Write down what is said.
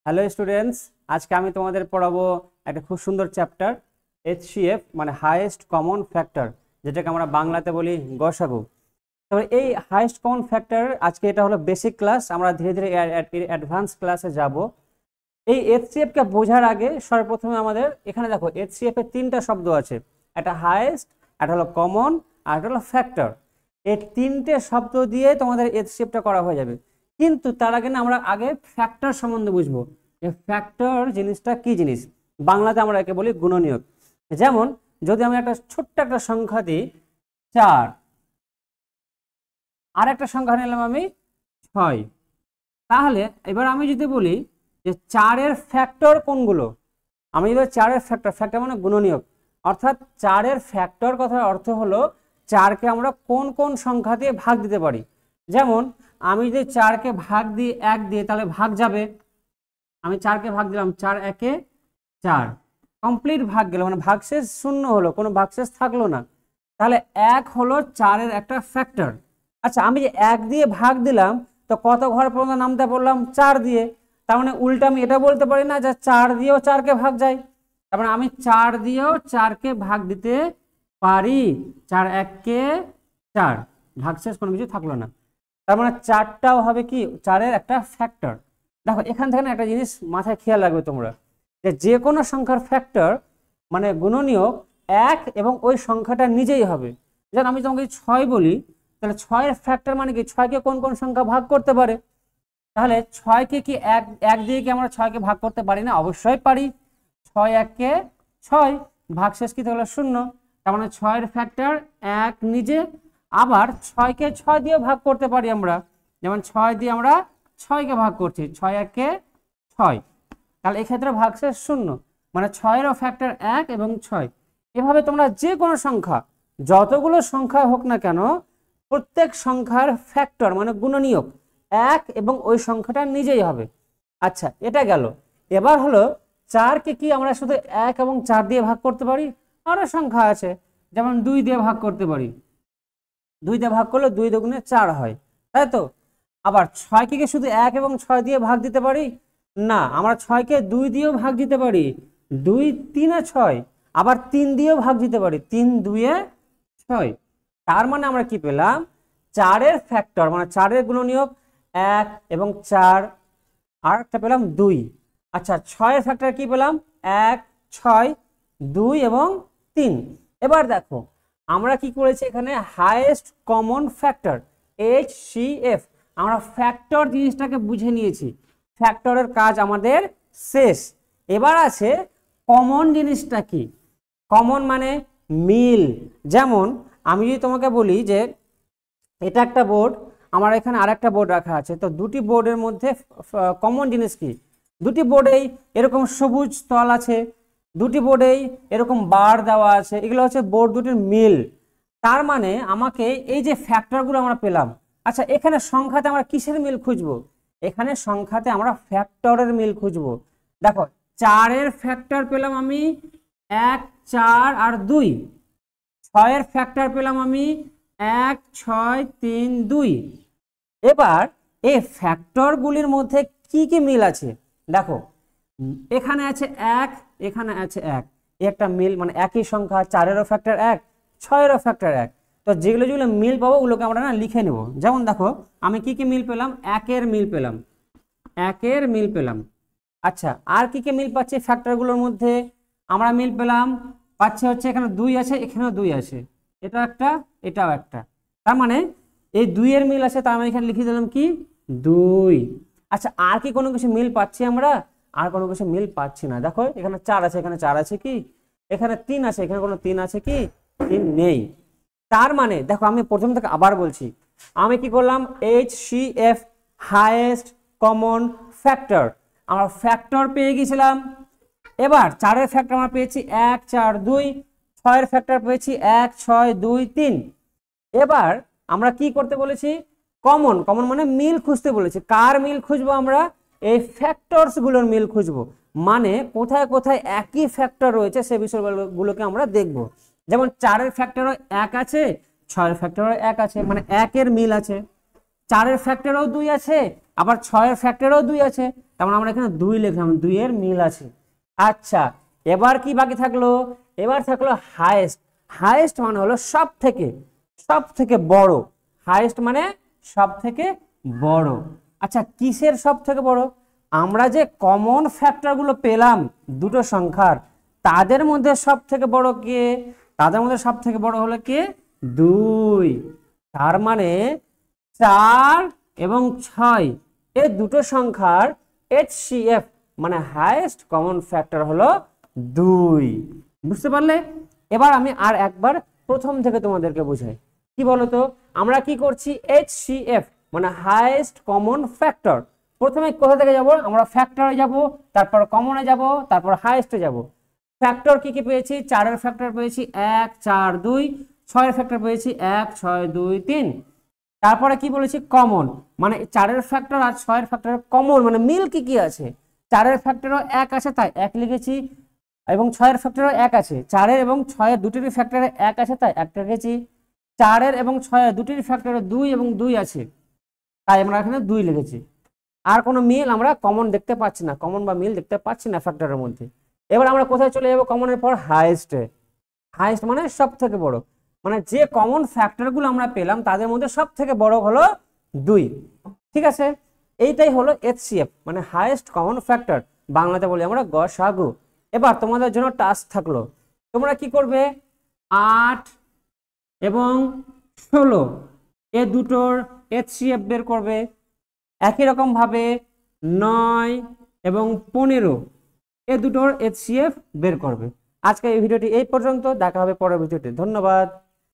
Hello students, আজকে আমি তোমাদের পড়াবো একটা খুব সুন্দর চ্যাপ্টার HCF মানে হাইয়েস্ট কমন ফ্যাক্টর, যেটাকে আমরা বাংলাতে বলি গসাগু। তবে এই হাইয়েস্ট কমন ফ্যাক্টর আজকে এটা হলো বেসিক ক্লাস, আমরা ধীরে ধীরে অ্যাডভান্স ক্লাসে যাব। এই HCF কে বোঝার আগে সর্বপ্রথমে আমাদের এখানে দেখো HCF এর তিনটা শব্দ আছে, একটা হাইয়েস্ট, একটা হলো কমন, আর একটা হলো ফ্যাক্টর। এই তিনটে শব্দ দিয়ে তোমাদের HCFটা করা হয়ে যাবে। কিন্তু তার আগে না আমরা আগে ফ্যাক্টর সম্বন্ধে বুঝবো যে ফ্যাক্টর জিনিসটা কি জিনিস। বাংলাতে আমরা একে বলি গুণনীয়ক। যেমন যদি আমি একটা ছোট্ট একটা সংখ্যা দিই 4, আর একটা সংখ্যা নিলাম আমি 6, তাহলে এবার আমি যদি বলি যে 4-এর ফ্যাক্টর কোনগুলো, আমি যদি 4-এর ফ্যাক্টর মানে গুণনীয়ক, অর্থাৎ 4-এর ফ্যাক্টর কথার অর্থ হলো 4কে আমরা কোন কোন সংখ্যা দিয়ে ভাগ দিতে পারি। যেমন আমি যদি 4কে ভাগ দিই 1 দিয়ে, তাহলে ভাগ যাবে। আমি 4কে ভাগ দিলাম, 4 একে 4, কমপ্লিট ভাগ গেল, মানে ভাগশেষ শূন্য হলো, কোনো ভাগশেষ থাকলো না। তাহলে 1 হলো 4-এর একটা ফ্যাক্টর। আচ্ছা, আমি যে 1 দিয়ে ভাগ দিলাম, তো কত ঘর পর্যন্ত নামতে বললাম 4 দিয়ে, তার মানে উল্টা আমি এটা বলতে পারি না যে 4 দিয়েও 4কে ভাগ যায়। তার মানে আমি 4 দিয়েও 4কে ভাগ দিতে পারি। 4 1-কে 4, ভাগশেষ কোনো কিছু থাকলো না, তার মানে 4টাও হবে কি 4-এর একটা ফ্যাক্টর। দেখো এখান থেকে একটা জিনিস মাথায় খেয়াল রাখবে তোমরা, যে কোনো সংখ্যার ফ্যাক্টর মানে গুণনীয়ক 1 এবং ওই সংখ্যাটা নিজেই হবে। যেমন আমি তোমাকে 6 বলি, তাহলে 6-এর ফ্যাক্টর মানে কি 6কে কোন কোন সংখ্যা ভাগ করতে পারে। তাহলে 6কে কি 1 দিয়ে কি আমরা 6কে ভাগ করতে পারি না? অবশ্যই পারি। 6 1-কে 6, ভাগশেষ কি তাহলে 0, তার মানে 6-এর ফ্যাক্টর 1 নিজে। আবার 6কে 6 দিয়ে ভাগ করতে পারি আমরা, যেমন 6 দিয়ে আমরা 6কে ভাগ করছি, 6 1-কে 6, তাহলে এক্ষেত্রে ভাগশেষ 0, মানে 6-এরও ফ্যাক্টর 1 এবং 6। এভাবে তোমরা যে কোনো সংখ্যা, যতগুলো সংখ্যা হোক না কেন, প্রত্যেক সংখ্যার ফ্যাক্টর মানে গুণনীয়ক 1 এবং ওই সংখ্যাটা নিজেই হবে। আচ্ছা, এটা গেল। এবার হলো 4কে কি আমরা শুধু 1 এবং 4 দিয়ে ভাগ করতে পারি? আরো সংখ্যা আছে, যেমন 2 দিয়ে ভাগ করতে পারি। 2 দিয়ে ভাগ করলে 2 দুগুণে 4 হয়, তাই তো? আবার 6কে কি শুধু 1 এবং 6 দিয়ে ভাগ দিতে পারি? না, আমরা 6কে 2 দিয়েও ভাগ দিতে পারি। 2 3-এ 6, আবার 3 দিয়েও ভাগ দিতে পারি, 3 2-এ 6। তার মানে আমরা কি পেলাম? 4-এর ফ্যাক্টর মানে 4-এর গুণনীয়ক 1 এবং 4, আর একটা পেলাম 2। আচ্ছা, 6-এর ফ্যাক্টর কি পেলাম? 1 6 2 এবং 3। এবার দেখো আমরা কি করেছি এখানে, হাইয়েস্ট কমন ফ্যাক্টর HCF, আমরা ফ্যাক্টর জিনিসটাকে বুঝে নিয়েছি, ফ্যাক্টরের কাজ আমাদের শেষ। এবার আছে কমন জিনিসটা কি। কমন মানে মিল। যেমন আমি যদি তোমাকে বলি যে এটা একটা বোর্ড, আমার এখানে আরেকটা বোর্ড রাখা আছে, তো দুটি বোর্ডের মধ্যে কমন জিনিস কি? দুটি বোর্ডেই এরকম সবুজ তল আছে, দুটি বোর্ডেই এরকম বার দেওয়া আছে, এগুলো হচ্ছে বোর্ড দুটির মিল। তার মানে আমাকে এই যে ফ্যাক্টরগুলো আমরা পেলাম, আচ্ছা এখানে সংখ্যাতে আমরা কিসের মিল খুঁজবো? এখানে সংখ্যাতে আমরা ফ্যাক্টরের মিল খুঁজবো। দেখো 4-এর ফ্যাক্টর পেলাম আমি 1 4 আর 2, 6-এর ফ্যাক্টর পেলাম আমি 1 6 3 2। এবার এই ফ্যাক্টরগুলির মধ্যে কি কি মিল আছে দেখো, এখানে আছে 1, এখানে আছে 1, একটা মিল, মানে একই সংখ্যা, 4-এরও ফ্যাক্টর 1, 6-এরও ফ্যাক্টর 1। তো যেগুলো যেগুলো মিল পাবো ওগুলোকে আমরা না লিখে নেব। যেমন দেখো আমি কি কি মিল পেলাম, 1-এর মিল পেলাম, 1-এর মিল পেলাম। আচ্ছা, আর কি কি মিল পাচ্ছি ফ্যাক্টরগুলোর মধ্যে? আমরা মিল পেলাম পাচ্ছি হচ্ছে এখানে 2 আছে, এখানেও 2 আছে, এটা একটা এটাও একটা, তার মানে এই 2-এর মিল আছে, তার মানে এখানে লিখে দিলাম কি 2। আচ্ছা, আর কি কোনো কিছু মিল পাচ্ছি আমরা? আর কোনো কিছু মিল পাচ্ছি না। দেখো এখানে 4 আছে, এখানে 4 আছে কি? এখানে 3 আছে, এখানে কোনো 3 আছে কি? 3 নেই। তার মানে দেখো আমি প্রথম থেকে আবার বলছি, আমি কি করলাম? HCF হাইয়েস্ট কমন ফ্যাক্টর, আমরা ফ্যাক্টর পেয়ে গেছিলাম। এবার 4-এর ফ্যাক্টর আমরা পেয়েছি 1 4 2, 6-এর ফ্যাক্টর পেয়েছি 1 6 2 3। এবার আমরা কি করতে বলেছি? কমন। কমন মানে মিল খুঁজতে বলেছি। কার মিল খুঁজবো আমরা? এই ফ্যাক্টরস গুলোর মিল খুঁজবো, মানে কোথায় কোথায় একই ফ্যাক্টর রয়েছে সে বিষয়গুলোকে আমরা দেখব। যেমন 4-এর ফ্যাক্টরও 1 আছে, 6-এর ফ্যাক্টরও 1 আছে, মানে 1-এর মিল আছে। 4 এর ফ্যাক্টরেও 2 আছে, আবার 6 এর ফ্যাক্টরেও 2 আছে, তার মানে আমরা এখানে 2 লিখলাম, 2 এর মিল আছে। আচ্ছা, এবার কি বাকি থাকলো? এবার থাকলো হাইয়েস্ট। হাইয়েস্ট মানে হলো সব থেকে বড়। হাইয়েস্ট মানে সব থেকে বড়। আচ্ছা, কিসের সব থেকে বড়? আমরা যে কমন ফ্যাক্টরগুলো পেলাম দুটো সংখ্যার, তাদের মধ্যে সব থেকে বড় কে? তাদের মধ্যে সব থেকে বড় হলো কে? 2। তার মানে 4 এবং 6 এই দুটো সংখ্যার HCF মানে হাইয়েস্ট কমন ফ্যাক্টর হলো 2। বুঝতে পারলে? এবার আমি আর একবার প্রথম থেকে তোমাদেরকে বোঝাই। কি বলতো, আমরা কি করছি? HCF মানে হাইয়েস্ট কমন ফ্যাক্টর। প্রথমে কোথা থেকে যাব? আমরা ফ্যাক্টরে যাব, তারপর কমনে যাব, তারপর হাইয়েস্টে যাব। ফ্যাক্টর কি কি পেয়েছি? 4 এর ফ্যাক্টর পেয়েছি 1 4 2, 6 এর ফ্যাক্টর পেয়েছি 1 6 2 3। তারপরে কি বলেছি? কমন মানে 4 এর ফ্যাক্টর আর 6 এর ফ্যাক্টরের কমন মানে মিল কি কি আছে? 4 এর ফ্যাক্টরও 1 আছে তাই 1 লিখেছি, এবং 6 এর ফ্যাক্টরও 1 আছে। 4 এর এবং 6 এর দুটির ফ্যাক্টরে 1 আছে তাই 1 লিখেছি। 4 এর এবং 6 এর দুটির ফ্যাক্টরে 2 এবং 2 আছে তাই আমরা এখানে 2 লিখেছি। আর কোনো মিল আমরা কমন দেখতে পাচ্ছি না, কমন বা মিল দেখতে পাচ্ছি না ফ্যাক্টরের মধ্যে। এবার আমরা কোথায় চলে যাব? কমনের পর হাইয়েস্টে। হাইয়েস্ট মানে সব থেকে বড়, মানে যে কমন ফ্যাক্টরগুলো আমরা পেলাম তাদের মধ্যে সব থেকে বড় হলো 2। ঠিক আছে, এইটাই হলো HCF মানে হাইয়েস্ট কমন ফ্যাক্টর, বাংলাতে বলি আমরা গসাগু। এবার তোমাদের জন্য টাস্ক থাকলো, তোমরা কি করবে? 8 এবং 16 এ দুটোর HCF বের করবে। একই রকম ভাবে 9 এবং 15 এ দুটোর HCF বের করবে। আজকে এই ভিডিওটি এই পর্যন্ত, দেখা হবে পরের ভিডিওতে। ধন্যবাদ।